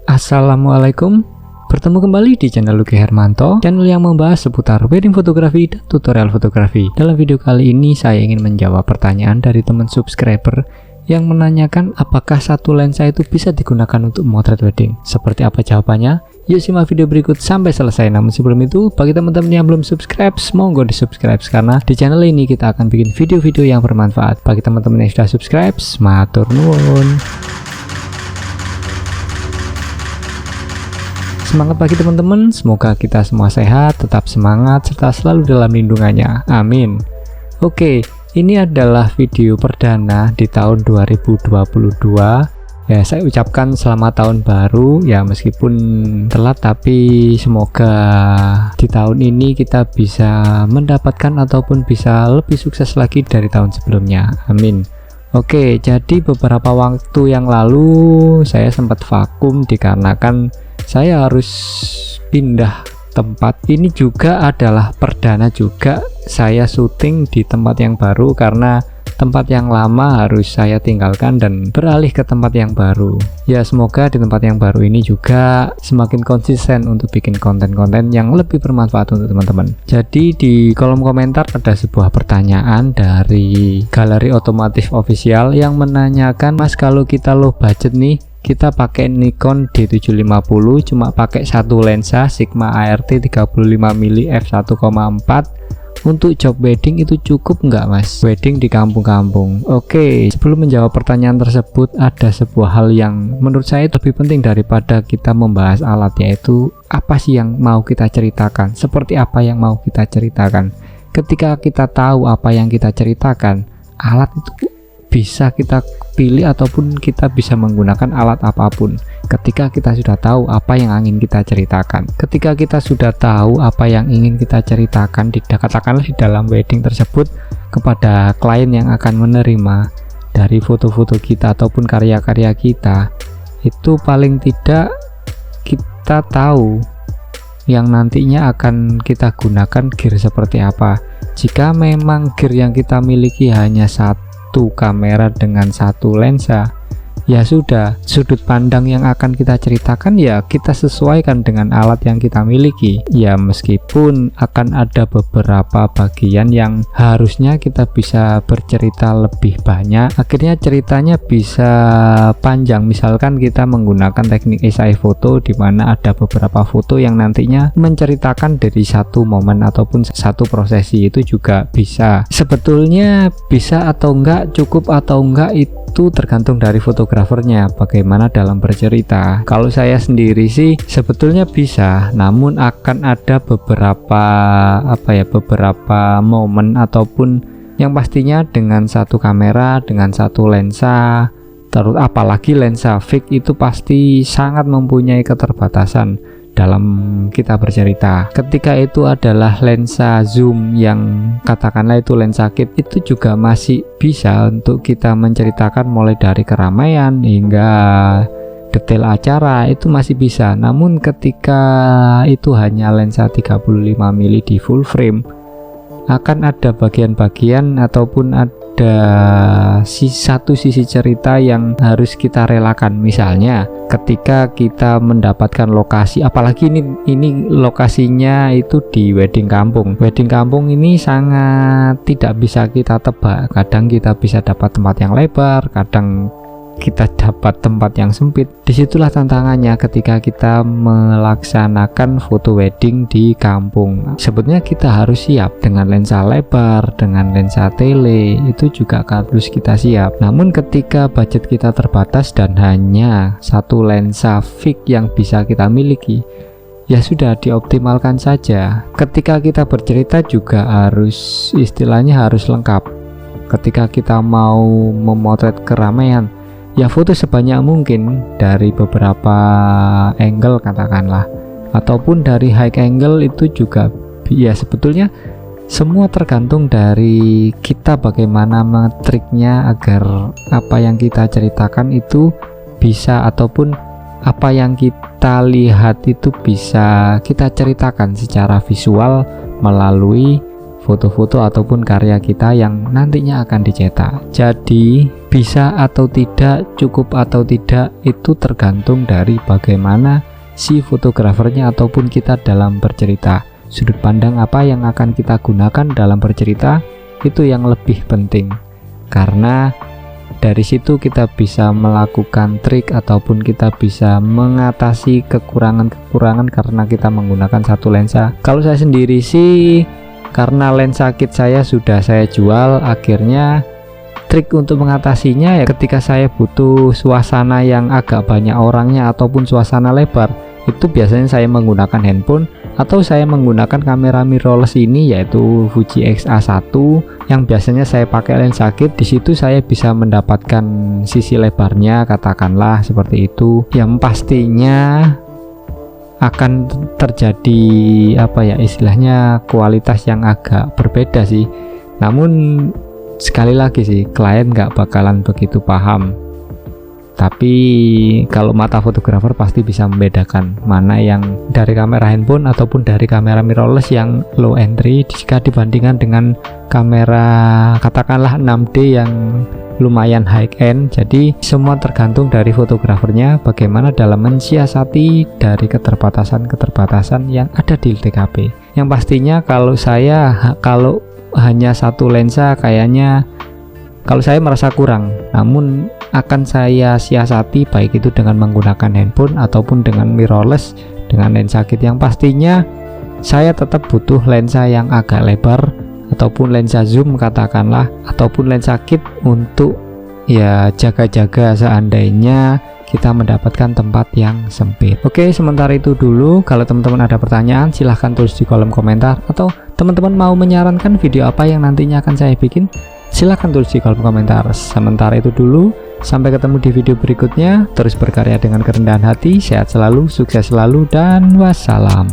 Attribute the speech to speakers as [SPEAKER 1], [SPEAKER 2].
[SPEAKER 1] Assalamualaikum, bertemu kembali di channel Luki Hermanto, channel yang membahas seputar wedding fotografi dan tutorial fotografi. Dalam video kali ini saya ingin menjawab pertanyaan dari teman subscriber yang menanyakan apakah satu lensa itu bisa digunakan untuk motret wedding. Seperti apa jawabannya? Yuk simak video berikut sampai selesai. Namun sebelum itu, bagi teman-teman yang belum subscribe, monggo di subscribe karena di channel ini kita akan bikin video-video yang bermanfaat. Bagi teman-teman yang sudah subscribe, matur nuwun. Semangat bagi teman-teman, semoga kita semua sehat, tetap semangat, serta selalu dalam lindungannya. Amin. Oke, ini adalah video perdana di tahun 2022. Ya, saya ucapkan selamat tahun baru. Ya, meskipun telat, tapi semoga di tahun ini kita bisa mendapatkan ataupun bisa lebih sukses lagi dari tahun sebelumnya. Amin. Oke, jadi beberapa waktu yang lalu saya sempat vakum dikarenakan saya harus pindah tempat. Ini juga adalah perdana juga saya syuting di tempat yang baru karena tempat yang lama harus saya tinggalkan dan beralih ke tempat yang baru. Ya, semoga di tempat yang baru ini juga semakin konsisten untuk bikin konten-konten yang lebih bermanfaat untuk teman-teman. Jadi di kolom komentar ada sebuah pertanyaan dari Galeri Otomotif Official yang menanyakan, Mas, kalau kita low budget nih, kita pakai Nikon D750 cuma pakai satu lensa Sigma ART 35mm f1.4 untuk job wedding, itu cukup nggak, Mas? Wedding di kampung-kampung. Oke, sebelum menjawab pertanyaan tersebut, ada sebuah hal yang menurut saya lebih penting daripada kita membahas alat, yaitu apa sih yang mau kita ceritakan, seperti apa yang mau kita ceritakan. Ketika kita tahu apa yang kita ceritakan, alat itu bisa kita pilih ataupun kita bisa menggunakan alat apapun ketika kita sudah tahu apa yang ingin kita ceritakan. Ketika kita sudah tahu apa yang ingin kita ceritakan, katakanlah di dalam wedding tersebut, kepada klien yang akan menerima dari foto-foto kita ataupun karya-karya kita, itu paling tidak kita tahu yang nantinya akan kita gunakan gear seperti apa. Jika memang gear yang kita miliki hanya satu kamera dengan satu lensa, ya sudah, sudut pandang yang akan kita ceritakan ya kita sesuaikan dengan alat yang kita miliki. Ya, meskipun akan ada beberapa bagian yang harusnya kita bisa bercerita lebih banyak, akhirnya ceritanya bisa panjang. Misalkan kita menggunakan teknik SI foto, di mana ada beberapa foto yang nantinya menceritakan dari satu momen ataupun satu prosesi, itu juga bisa. Sebetulnya bisa atau enggak, cukup atau enggak, itu tergantung dari fotografernya bagaimana dalam bercerita. Kalau saya sendiri sih sebetulnya bisa, namun akan ada beberapa momen ataupun yang pastinya dengan satu kamera, dengan satu lensa, terus apalagi lensa fix, itu pasti sangat mempunyai keterbatasan dalam kita bercerita. Ketika itu adalah lensa zoom yang katakanlah itu lensa kit, itu juga masih bisa untuk kita menceritakan mulai dari keramaian hingga detail acara, itu masih bisa. Namun ketika itu hanya lensa 35mm di full frame, akan ada bagian-bagian ataupun ada satu sisi cerita yang harus kita relakan. Misalnya ketika kita mendapatkan lokasi, apalagi ini lokasinya itu di wedding kampung. Wedding kampung ini sangat tidak bisa kita tebak. Kadang kita bisa dapat tempat yang lebar, kadang kita dapat tempat yang sempit. Disitulah tantangannya ketika kita melaksanakan foto wedding di kampung. Sebetulnya kita harus siap dengan lensa lebar, dengan lensa tele, itu juga harus kita siap. Namun ketika budget kita terbatas dan hanya satu lensa fix yang bisa kita miliki, ya sudah, dioptimalkan saja. Ketika kita bercerita juga harus, istilahnya harus lengkap. Ketika kita mau memotret keramaian, ya foto sebanyak mungkin dari beberapa angle katakanlah, ataupun dari high angle, itu juga ya sebetulnya semua tergantung dari kita bagaimana metriknya agar apa yang kita ceritakan itu bisa, ataupun apa yang kita lihat itu bisa kita ceritakan secara visual melalui foto-foto ataupun karya kita yang nantinya akan dicetak. Jadi bisa atau tidak, cukup atau tidak, itu tergantung dari bagaimana si fotografernya ataupun kita dalam bercerita. Sudut pandang apa yang akan kita gunakan dalam bercerita itu yang lebih penting, karena dari situ kita bisa melakukan trik ataupun kita bisa mengatasi kekurangan-kekurangan karena kita menggunakan satu lensa. Kalau saya sendiri sih, karena lensa kit saya sudah saya jual, akhirnya trik untuk mengatasinya ya ketika saya butuh suasana yang agak banyak orangnya ataupun suasana lebar, itu biasanya saya menggunakan handphone atau saya menggunakan kamera mirrorless ini, yaitu Fuji X-A1 yang biasanya saya pakai lensa kit. Di situ saya bisa mendapatkan sisi lebarnya, katakanlah seperti itu, yang pastinya akan terjadi apa ya istilahnya, kualitas yang agak berbeda sih. Namun sekali lagi sih, klien nggak bakalan begitu paham, tapi kalau mata fotografer pasti bisa membedakan mana yang dari kamera handphone ataupun dari kamera mirrorless yang low entry jika dibandingkan dengan kamera katakanlah 6D yang lumayan high end. Jadi semua tergantung dari fotografernya bagaimana dalam mensiasati dari keterbatasan-keterbatasan yang ada di TKP. Yang pastinya kalau hanya satu lensa kayaknya kalau saya merasa kurang, namun akan saya siasati baik itu dengan menggunakan handphone ataupun dengan mirrorless dengan lensa kit. Yang pastinya saya tetap butuh lensa yang agak lebar ataupun lensa zoom katakanlah, ataupun lensa kit untuk ya jaga-jaga seandainya kita mendapatkan tempat yang sempit. Oke, sementara itu dulu. Kalau teman-teman ada pertanyaan silahkan tulis di kolom komentar, atau teman-teman mau menyarankan video apa yang nantinya akan saya bikin, silahkan tulis di kolom komentar. Sementara itu dulu, sampai ketemu di video berikutnya. Terus berkarya dengan kerendahan hati, sehat selalu, sukses selalu, dan wassalam.